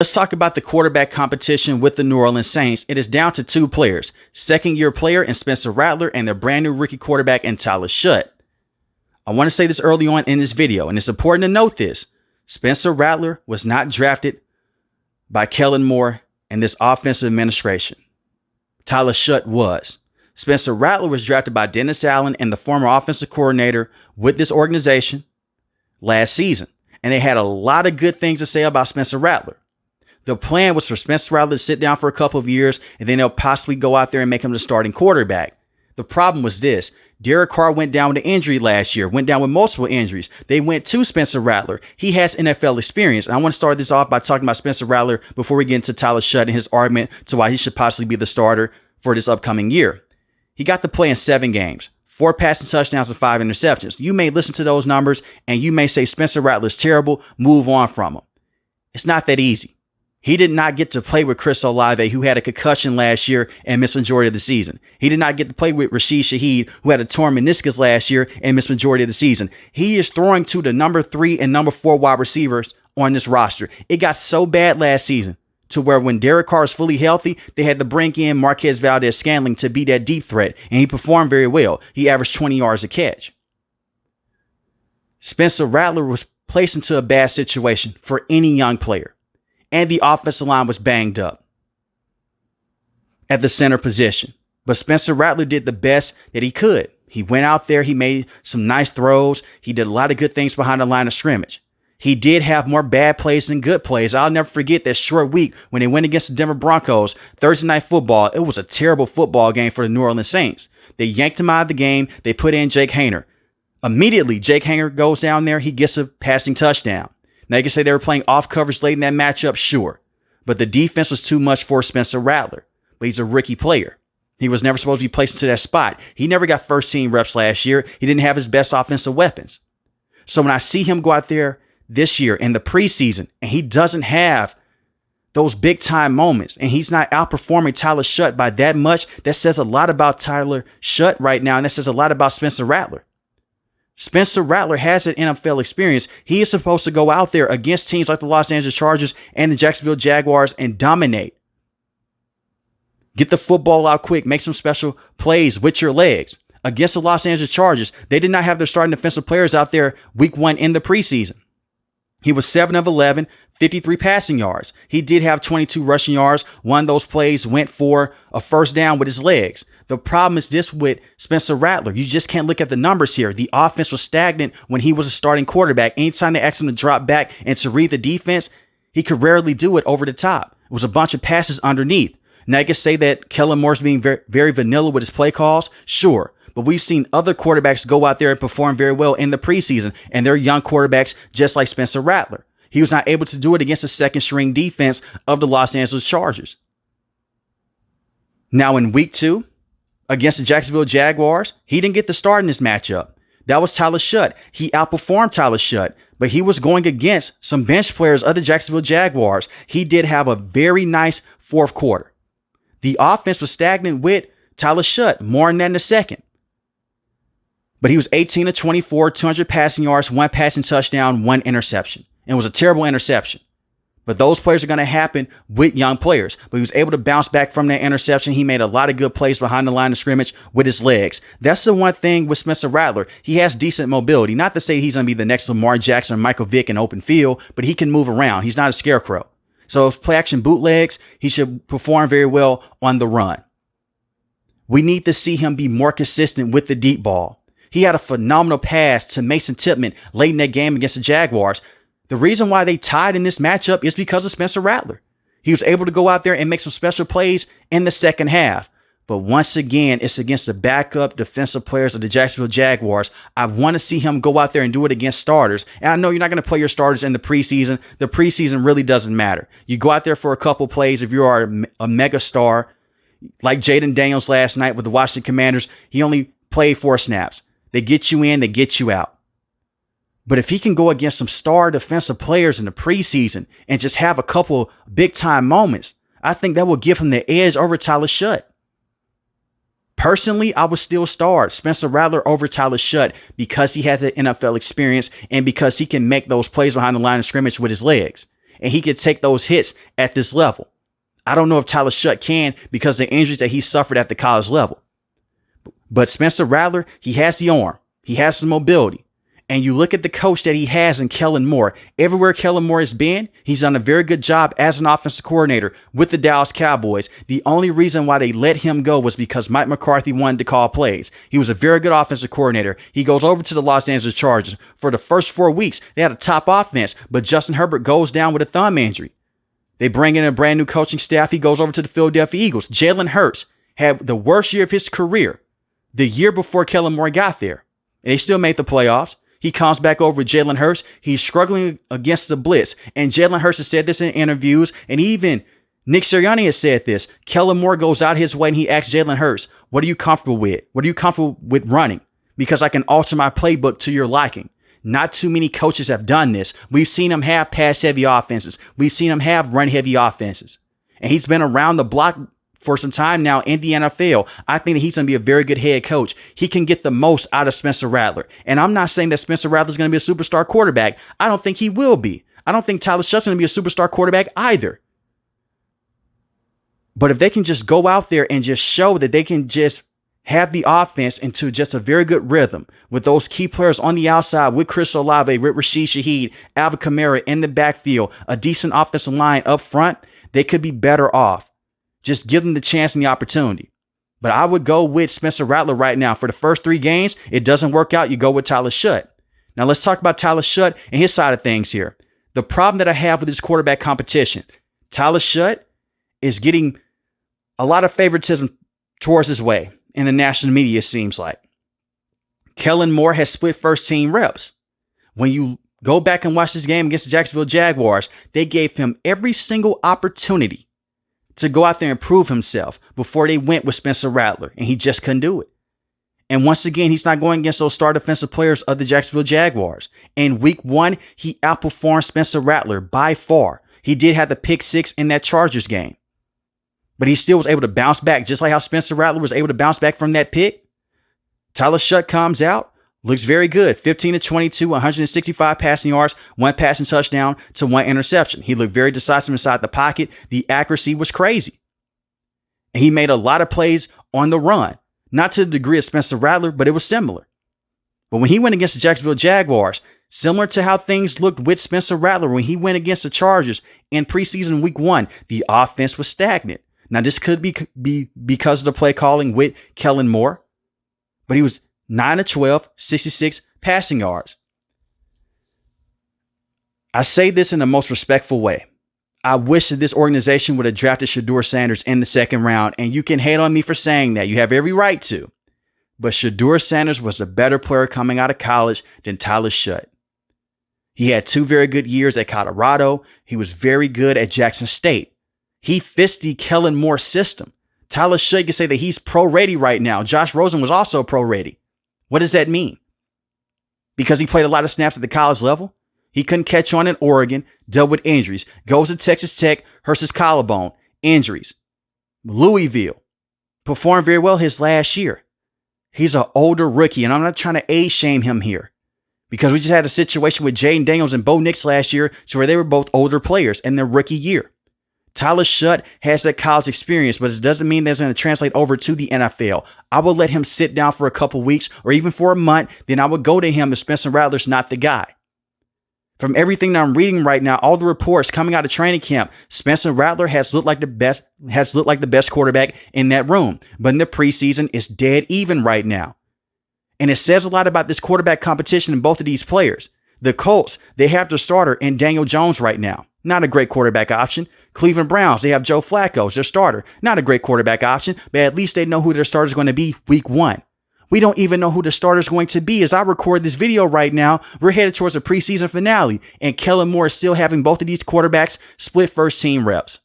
Let's talk about the quarterback competition with the New Orleans Saints. It is down to two players, second-year player in Spencer Rattler and their brand new rookie quarterback in Shough. I want to say this early on in this video, and it's important to note this. Spencer Rattler was not drafted by Kellen Moore and this offensive administration. Shough was. Spencer Rattler was drafted by Dennis Allen and the former offensive coordinator with this organization last season. And they had a lot of good things to say about Spencer Rattler. The plan was for Spencer Rattler to sit down for a couple of years, and then they'll possibly go out there and make him the starting quarterback. The problem was this. Derek Carr went down with an injury last year, went down with multiple injuries. They went to Spencer Rattler. He has NFL experience. And I want to start this off by talking about Spencer Rattler before we get into Shough and his argument to why he should possibly be the starter for this upcoming year. He got to play in 7 games, 4 passing touchdowns and 5 interceptions. You may listen to those numbers and you may say Spencer Rattler's terrible, move on from him. It's not that easy. He did not get to play with Chris Olave, who had a concussion last year and missed majority of the season. He did not get to play with Rashid Shaheed, who had a torn meniscus last year and missed majority of the season. He is throwing to the number 3 and number 4 wide receivers on this roster. It got so bad last season to where when Derek Carr is fully healthy, they had to bring in Marquez Valdez-Scantling to be that deep threat, and he performed very well. He averaged 20 yards a catch. Spencer Rattler was placed into a bad situation for any young player. And the offensive line was banged up at the center position. But Spencer Rattler did the best that he could. He went out there. He made some nice throws. He did a lot of good things behind the line of scrimmage. He did have more bad plays than good plays. I'll never forget that short week when they went against the Denver Broncos, Thursday Night Football. It was a terrible football game for the New Orleans Saints. They yanked him out of the game. They put in Jake Haener. Immediately, Jake Haener goes down there. He gets a passing touchdown. Now, you can say they were playing off coverage late in that matchup, sure. But the defense was too much for Spencer Rattler. But he's a rookie player. He was never supposed to be placed into that spot. He never got first team reps last year. He didn't have his best offensive weapons. So when I see him go out there this year in the preseason, and he doesn't have those big time moments, and he's not outperforming Shough by that much, that says a lot about Shough right now, and that says a lot about Spencer Rattler. Spencer Rattler has an NFL experience. He is supposed to go out there against teams like the Los Angeles Chargers and the Jacksonville Jaguars and dominate. Get the football out quick. Make some special plays with your legs. Against the Los Angeles Chargers, they did not have their starting defensive players out there week 1 in the preseason. He was 7 of 11, 53 passing yards. He did have 22 rushing yards. One of those plays went for a first down with his legs. The problem is this with Spencer Rattler. You just can't look at the numbers here. The offense was stagnant when he was a starting quarterback. Anytime they asked him to drop back and to read the defense, he could rarely do it over the top. It was a bunch of passes underneath. Now, you can say that Kellen Moore's being very, very vanilla with his play calls. Sure. But we've seen other quarterbacks go out there and perform very well in the preseason. And they're young quarterbacks just like Spencer Rattler. He was not able to do it against the second string defense of the Los Angeles Chargers. Now, in week 2, against the Jacksonville Jaguars, he didn't get the start in this matchup. That was Shough. He outperformed Shough, but he was going against some bench players of the Jacksonville Jaguars. He did have a very nice fourth quarter. The offense was stagnant with Shough, more on that in a second. But he was 18 of 24, 200 passing yards, 1 passing touchdown, 1 interception. And it was a terrible interception. But those plays are going to happen with young players. But he was able to bounce back from that interception. He made a lot of good plays behind the line of scrimmage with his legs. That's the one thing with Spencer Rattler. He has decent mobility. Not to say he's going to be the next Lamar Jackson or Michael Vick in open field, but he can move around. He's not a scarecrow. So if play action bootlegs, he should perform very well on the run. We need to see him be more consistent with the deep ball. He had a phenomenal pass to Mason Tippmann late in that game against the Jaguars. The reason why they tied in this matchup is because of Spencer Rattler. He was able to go out there and make some special plays in the second half. But once again, it's against the backup defensive players of the Jacksonville Jaguars. I want to see him go out there and do it against starters. And I know you're not going to play your starters in the preseason. The preseason really doesn't matter. You go out there for a couple plays if you are a mega star, like Jaden Daniels last night with the Washington Commanders. He only played 4 snaps. They get you in, they get you out. But if he can go against some star defensive players in the preseason and just have a couple big time moments, I think that will give him the edge over Shough. Personally, I would still start Spencer Rattler over Shough because he has the NFL experience and because he can make those plays behind the line of scrimmage with his legs. and he could take those hits at this level. I don't know if Tyler Shuck can because of the injuries that he suffered at the college level. But Spencer Rattler, he has the arm. He has the mobility. And you look at the coach that he has in Kellen Moore. Everywhere Kellen Moore has been, he's done a very good job as an offensive coordinator with the Dallas Cowboys. The only reason why they let him go was because Mike McCarthy wanted to call plays. He was a very good offensive coordinator. He goes over to the Los Angeles Chargers. For the first 4 weeks, they had a top offense, but Justin Herbert goes down with a thumb injury. They bring in a brand new coaching staff. He goes over to the Philadelphia Eagles. Jalen Hurts had the worst year of his career the year before Kellen Moore got there. And they still made the playoffs. He comes back over with Jalen Hurts. He's struggling against the blitz. And Jalen Hurts has said this in interviews. And even Nick Sirianni has said this. Kellen Moore goes out his way and he asks Jalen Hurts, what are you comfortable with? What are you comfortable with running? Because I can alter my playbook to your liking. Not too many coaches have done this. We've seen him have pass-heavy offenses. We've seen him have run-heavy offenses. And he's been around the block for some time now in the NFL. I think that he's going to be a very good head coach. He can get the most out of Spencer Rattler. And I'm not saying that Spencer Rattler is going to be a superstar quarterback. I don't think he will be. I don't think Tyler Shuck's going to be a superstar quarterback either. But if they can just go out there and just show that they can just have the offense into just a very good rhythm with those key players on the outside, with Chris Olave, with Rashid Shaheed, Alvin Kamara in the backfield, a decent offensive line up front, they could be better off. Just give them the chance and the opportunity. But I would go with Spencer Rattler right now. For the first 3 games, it doesn't work out. You go with Tyler Shuck. Now let's talk about Tyler Shuck and his side of things here. The problem that I have with this quarterback competition, Tyler Shuck is getting a lot of favoritism towards his way in the national media, it seems like. Kellen Moore has split first team reps. When you go back and watch this game against the Jacksonville Jaguars, they gave him every single opportunity to go out there and prove himself before they went with Spencer Rattler, and he just couldn't do it. And once again, he's not going against those star defensive players of the Jacksonville Jaguars. In week 1, he outperformed Spencer Rattler by far. He did have the pick 6 in that Chargers game, but he still was able to bounce back, just like how Spencer Rattler was able to bounce back from that pick. Tyler Shuck comes out, looks very good. 15 to 22, 165 passing yards, 1 passing touchdown to 1 interception. He looked very decisive inside the pocket. The accuracy was crazy. And he made a lot of plays on the run. Not to the degree of Spencer Rattler, but it was similar. But when he went against the Jacksonville Jaguars, similar to how things looked with Spencer Rattler when he went against the Chargers in preseason week 1, the offense was stagnant. Now, this could be because of the play calling with Kellen Moore, but he was 9 of 12, 66 passing yards. I say this in the most respectful way. I wish that this organization would have drafted Shedeur Sanders in the 2nd round, and you can hate on me for saying that. You have every right to. But Shedeur Sanders was a better player coming out of college than Tyler Shuck. He had 2 very good years at Colorado. He was very good at Jackson State. He fits the Kellen Moore system. Tyler Shuck can say that he's pro-ready right now. Josh Rosen was also pro-ready. What does that mean? Because he played a lot of snaps at the college level? He couldn't catch on in Oregon, dealt with injuries, goes to Texas Tech, hurts his collarbone, injuries. Louisville performed very well his last year. He's an older rookie, and I'm not trying to age shame him here because we just had a situation with Jaden Daniels and Bo Nix last year to where they were both older players in their rookie year. Tyler Shuck has that college experience, but it doesn't mean that's going to translate over to the NFL. I would let him sit down for a couple weeks or even for a month. Then I would go to him if Spencer Rattler's not the guy. From everything that I'm reading right now, all the reports coming out of training camp, Spencer Rattler has looked like the best quarterback in that room. But in the preseason, it's dead even right now. And it says a lot about this quarterback competition in both of these players. The Colts, they have their starter in Daniel Jones right now. Not a great quarterback option. Cleveland Browns, they have Joe Flacco as their starter. Not a great quarterback option, but at least they know who their starter is going to be week 1. We don't even know who the starter is going to be. As I record this video right now, we're headed towards a preseason finale, and Kellen Moore is still having both of these quarterbacks split first team reps.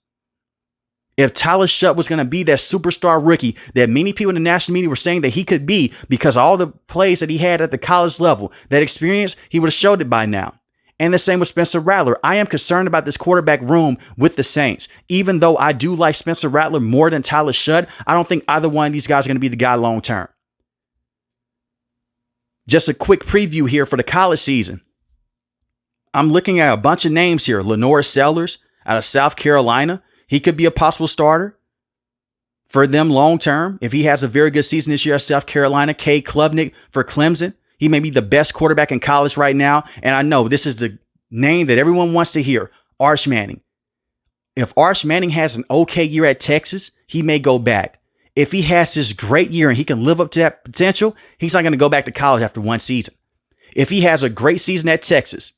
If Tyler Shuck was going to be that superstar rookie that many people in the national media were saying that he could be because of all the plays that he had at the college level, that experience, he would have showed it by now. And the same with Spencer Rattler. I am concerned about this quarterback room with the Saints. Even though I do like Spencer Rattler more than Tyler Shuck, I don't think either one of these guys are going to be the guy long term. Just a quick preview here for the college season. I'm looking at a bunch of names here. Lenore Sellers out of South Carolina. He could be a possible starter for them long term. If he has a very good season this year at South Carolina. Cade Klubnik for Clemson. He may be the best quarterback in college right now. And I know this is the name that everyone wants to hear. Arch Manning. If Arch Manning has an okay year at Texas, he may go back. If he has this great year and he can live up to that potential, he's not going to go back to college after one season. If he has a great season at Texas,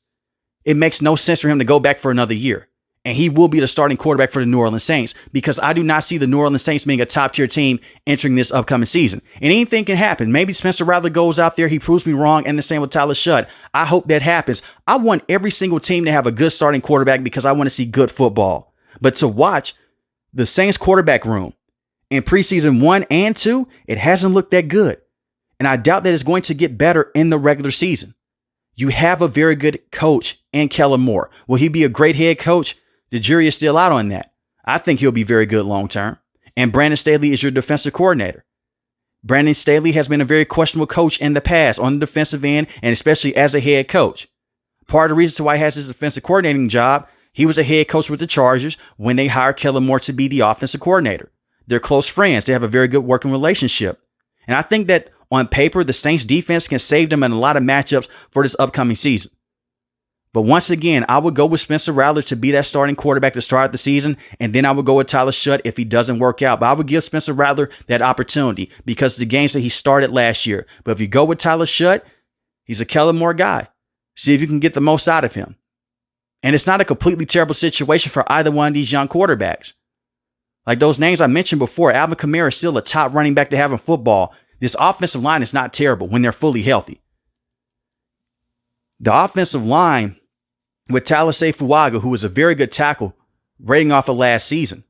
it makes no sense for him to go back for another year. And he will be the starting quarterback for the New Orleans Saints, because I do not see the New Orleans Saints being a top-tier team entering this upcoming season. And anything can happen. Maybe Spencer Rattler goes out there, he proves me wrong, and the same with Tyler Shough. I hope that happens. I want every single team to have a good starting quarterback because I want to see good football. But to watch the Saints quarterback room in preseason 1 and 2, it hasn't looked that good. And I doubt that it's going to get better in the regular season. You have a very good coach in Kellen Moore. Will he be a great head coach? The jury is still out on that. I think he'll be very good long term. And Brandon Staley is your defensive coordinator. Brandon Staley has been a very questionable coach in the past on the defensive end, and especially as a head coach. Part of the reason why he has his defensive coordinating job, he was a head coach with the Chargers when they hired Kellen Moore to be the offensive coordinator. They're close friends. They have a very good working relationship. And I think that on paper, the Saints defense can save them in a lot of matchups for this upcoming season. But once again, I would go with Spencer Rattler to be that starting quarterback to start the season. And then I would go with Tyler Shough if he doesn't work out. But I would give Spencer Rattler that opportunity because of the games that he started last year. But if you go with Tyler Shough, he's a Kellen Moore guy. See if you can get the most out of him. And it's not a completely terrible situation for either one of these young quarterbacks. Like those names I mentioned before, Alvin Kamara is still a top running back to have in football. This offensive line is not terrible when they're fully healthy. The offensive line with Talasay Fuaga, who is a very good tackle, rating off of last season.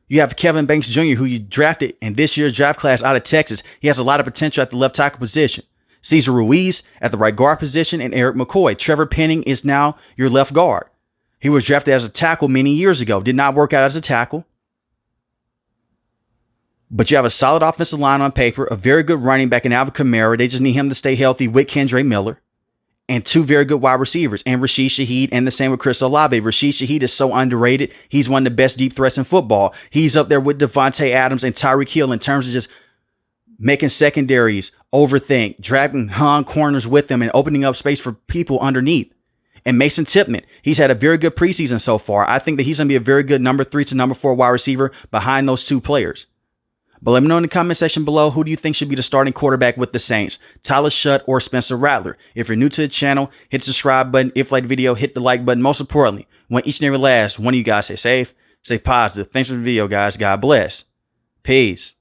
You have Kevin Banks Jr., who you drafted in this year's draft class out of Texas. He has a lot of potential at the left tackle position. Cesar Ruiz at the right guard position, and Eric McCoy. Trevor Penning is now your left guard. He was drafted as a tackle many years ago. Did not work out as a tackle. But you have a solid offensive line on paper, a very good running back in Alvin Kamara. They just need him to stay healthy with Kendre Miller. And two very good wide receivers, and Rashid Shaheed, and the same with Chris Olave. Rashid Shaheed is so underrated. He's one of the best deep threats in football. He's up there with Devontae Adams and Tyreek Hill in terms of just making secondaries overthink, dragging hung corners with them, and opening up space for people underneath. And Mason Tipman, he's had a very good preseason so far. I think that he's going to be a very good number 3 to number 4 wide receiver behind those two players. But let me know in the comment section below, who do you think should be the starting quarterback with the Saints? Tyler Shough or Spencer Rattler? If you're new to the channel, hit the subscribe button. If you like the video, hit the like button. Most importantly, want each and every last one of you guys stay safe, stay positive. Thanks for the video, guys. God bless. Peace.